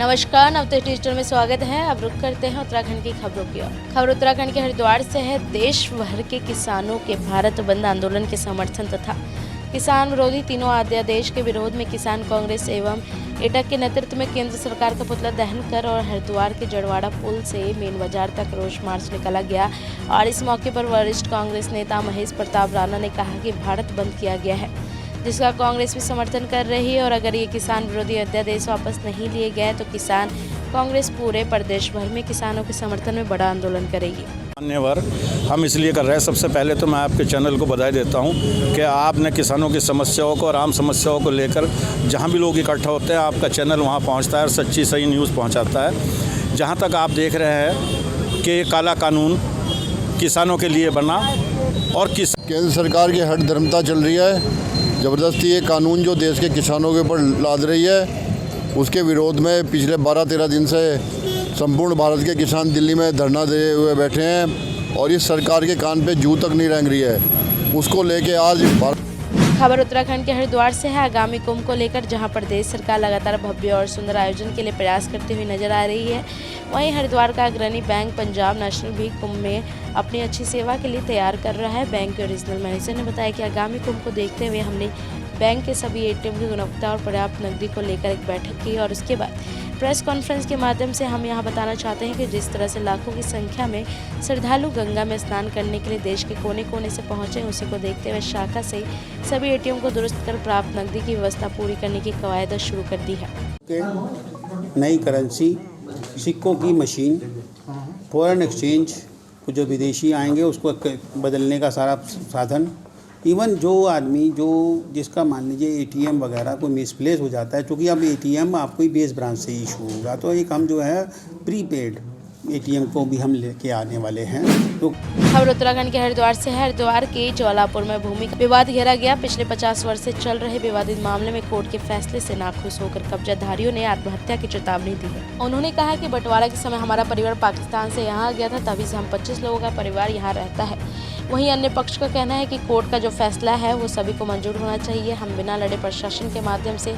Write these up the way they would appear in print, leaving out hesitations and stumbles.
नमस्कार, नवतेज डिजिटल में स्वागत है। अब रुक करते हैं उत्तराखंड की खबरों की ओर। खबर उत्तराखंड के हरिद्वार से है। देश भर के किसानों के भारत बंद आंदोलन के समर्थन तथा किसान विरोधी तीनों अध्यादेश के विरोध में किसान कांग्रेस एवं एटक के नेतृत्व में केंद्र सरकार का पुतला दहन कर और हरिद्वार के जड़वाड़ा पुल से मेन बाजार तक रोष मार्च निकाला गया। और इस मौके पर वरिष्ठ कांग्रेस नेता महेश प्रताप राणा ने कहा कि भारत बंद किया गया है, जिसका कांग्रेस भी समर्थन कर रही है। और अगर ये किसान विरोधी अध्यादेश वापस नहीं लिए गए तो किसान कांग्रेस पूरे प्रदेश भर में किसानों के समर्थन में बड़ा आंदोलन करेगी। धन्यवाद। हम इसलिए कर रहे हैं, सबसे पहले तो मैं आपके चैनल को बधाई देता हूं कि आपने किसानों की समस्याओं को और आम समस्याओं को लेकर जहां भी लोग इकट्ठा होते हैं आपका चैनल वहां पहुंचता है और सच्ची सही न्यूज़ पहुंचाता है। जहां तक आप देख रहे हैं कि काला कानून किसानों के लिए बना और केंद्र सरकार की हठ धर्मता चल रही है। ज़बरदस्ती ये कानून जो देश के किसानों के ऊपर लाद रही है, उसके विरोध में पिछले 12-13 दिन से संपूर्ण भारत के किसान दिल्ली में धरना दे हुए बैठे हैं और इस सरकार के कान पे जू तक नहीं रेंग रही है। उसको लेके आज खबर उत्तराखंड के हरिद्वार से है। आगामी कुंभ को लेकर जहां प्रदेश सरकार लगातार भव्य और सुंदर आयोजन के लिए प्रयास करती हुई नजर आ रही है, वहीं हरिद्वार का अग्रणी बैंक पंजाब नेशनल भी कुंभ में अपनी अच्छी सेवा के लिए तैयार कर रहा है। बैंक के रीजनल मैनेजर ने बताया कि आगामी कुंभ को देखते हुए हमने बैंक के सभी एटीएम की गुणवत्ता और पर्याप्त नकदी को लेकर एक बैठक की और उसके बाद प्रेस कॉन्फ्रेंस के माध्यम से हम यहां बताना चाहते हैं कि जिस तरह से लाखों की संख्या में श्रद्धालु गंगा में स्नान करने के लिए देश के कोने कोने से पहुंचे, उसी को देखते हुए शाखा से सभी एटीएम को दुरुस्त कर प्राप्त नकदी की व्यवस्था पूरी करने की कवायद शुरू कर दी है। नई करेंसी, सिक्कों की मशीन, फॉरेन एक्सचेंज को जो विदेशी आएंगे उसको बदलने का सारा साधन, इवन जो आदमी जिसका मान लीजिए एटीएम वगैरह कोई मिसप्लेस हो जाता है, क्योंकि अब एटीएम आपको ही बेस ब्रांच से इशू होगा, तो एक हम जो है प्रीपेड एटीएम को भी हम लेके आने वाले हैं। तो खबर उत्तराखंड के हरिद्वार से है। हरिद्वार के ज्वालापुर में भूमि विवाद घेरा गया। पिछले 50 वर्ष से चल रहे विवादित मामले में कोर्ट के फैसले से नाखुश होकर कब्जाधारियों ने आत्महत्या की चेतावनी दी है। उन्होंने कहा कि बंटवारा के समय हमारा परिवार पाकिस्तान से यहाँ आ गया था, तभी से हम 25 लोगों का परिवार यहाँ रहता है। वहीं अन्य पक्ष का कहना है कि कोर्ट का जो फैसला है वो सभी को मंजूर होना चाहिए। हम बिना लड़े प्रशासन के माध्यम से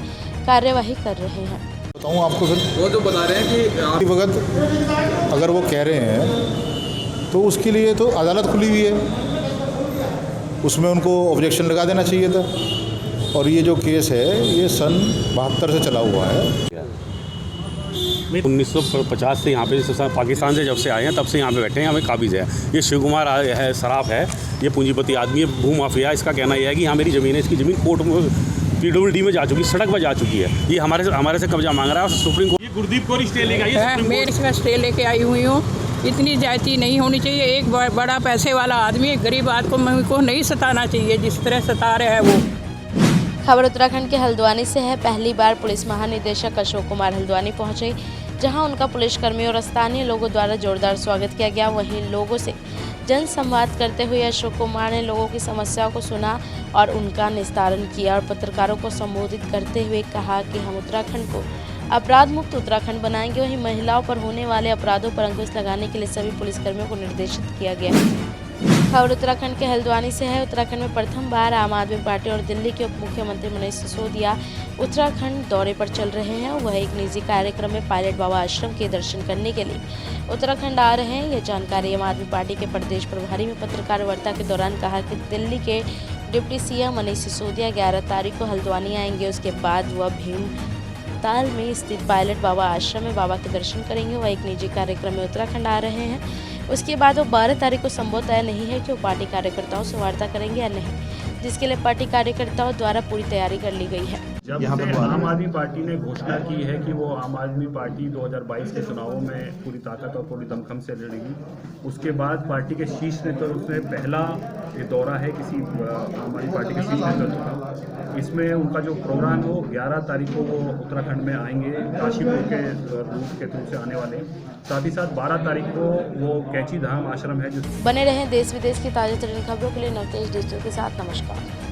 कार्यवाही कर रहे हैं। बताऊँ आपको सर, वो जो बता रहे हैं कि वक्त अगर वो कह रहे हैं तो उसके लिए तो अदालत खुली हुई है, उसमें उनको ऑब्जेक्शन लगा देना चाहिए था। और ये जो केस है ये सन 72 से चला हुआ है। 1950 से यहाँ पे पाकिस्तान से जब से आए हैं तब से यहाँ पे बैठे हैं, हमें काबिज है। ये शिव कुमार है, सराफ है, ये पूंजीपति आदमी है, भू माफिया। इसका कहना यह है कि यहाँ मेरी ज़मीन है, इसकी ज़मीन कोर्ट में PWD में जा चुकी, सड़क पर जा चुकी है। ये हमारे से कब्जा मांग रहा है और सुप्रीम कोर्ट। ये गुरदीप कौर स्टे लेके आई है, मैं इसमें स्टे लेके आई हुई हूँ। इतनी ज्यादती नहीं होनी चाहिए। एक बड़ा पैसे वाला आदमी गरीब आदमी को नहीं सताना चाहिए जिस तरह सता रहे हैं वो। खबर उत्तराखंड के हल्द्वानी से है। पहली बार पुलिस महानिदेशक अशोक कुमार हल्द्वानी पहुंचे, जहां उनका पुलिसकर्मियों और स्थानीय लोगों द्वारा जोरदार स्वागत किया गया। वहीं लोगों से जन संवाद करते हुए अशोक कुमार ने लोगों की समस्याओं को सुना और उनका निस्तारण किया और पत्रकारों को संबोधित करते हुए कहा कि हम उत्तराखंड को अपराध मुक्त उत्तराखंड बनाएंगे। वहीं महिलाओं पर होने वाले अपराधों पर अंकुश लगाने के लिए सभी पुलिसकर्मियों को निर्देशित किया गया। खबर उत्तराखंड के हल्द्वानी से है। उत्तराखंड में प्रथम बार आम आदमी पार्टी और दिल्ली के उप मुख्यमंत्री मनीष सिसोदिया उत्तराखंड दौरे पर चल रहे हैं। वह एक निजी कार्यक्रम में पायलट बाबा आश्रम के दर्शन करने के लिए उत्तराखंड आ रहे हैं। यह जानकारी आम आदमी पार्टी के प्रदेश प्रभारी में पत्रकार वार्ता के दौरान कहा कि दिल्ली के डिप्टी सीएम मनीष सिसोदिया 11 तारीख को हल्द्वानी आएंगे। उसके बाद वह भीमताल में स्थित पायलट बाबा आश्रम में बाबा के दर्शन करेंगे। वह एक निजी कार्यक्रम में उत्तराखंड आ रहे हैं। उसके बाद वो 12 तारीख को संभव तय नहीं है कि वो पार्टी कार्यकर्ताओं से वार्ता करेंगे या नहीं, जिसके लिए पार्टी कार्यकर्ताओं द्वारा पूरी तैयारी कर ली गई है। जब से आम आदमी पार्टी ने घोषणा की है कि वो आम आदमी पार्टी 2022 के चुनावों में पूरी ताकत और पूरी दमखम से लड़ेगी, उसके बाद पार्टी के शीर्ष नेतृत्व में पहला ये दौरा है किसी आम आदमी पार्टी के शीर्ष नेतृत्व का। इसमें उनका जो प्रोग्राम है वो 11 तारीख को वो उत्तराखंड में आएंगे, काशीपुर के रूट के थ्रू से आने वाले। साथ ही साथ 12 तारीख को वो कैची धाम आश्रम है। बने रहें देश विदेश की ताज़ा तरीन खबरों के लिए नवतेज डिजिटल के साथ। नमस्कार।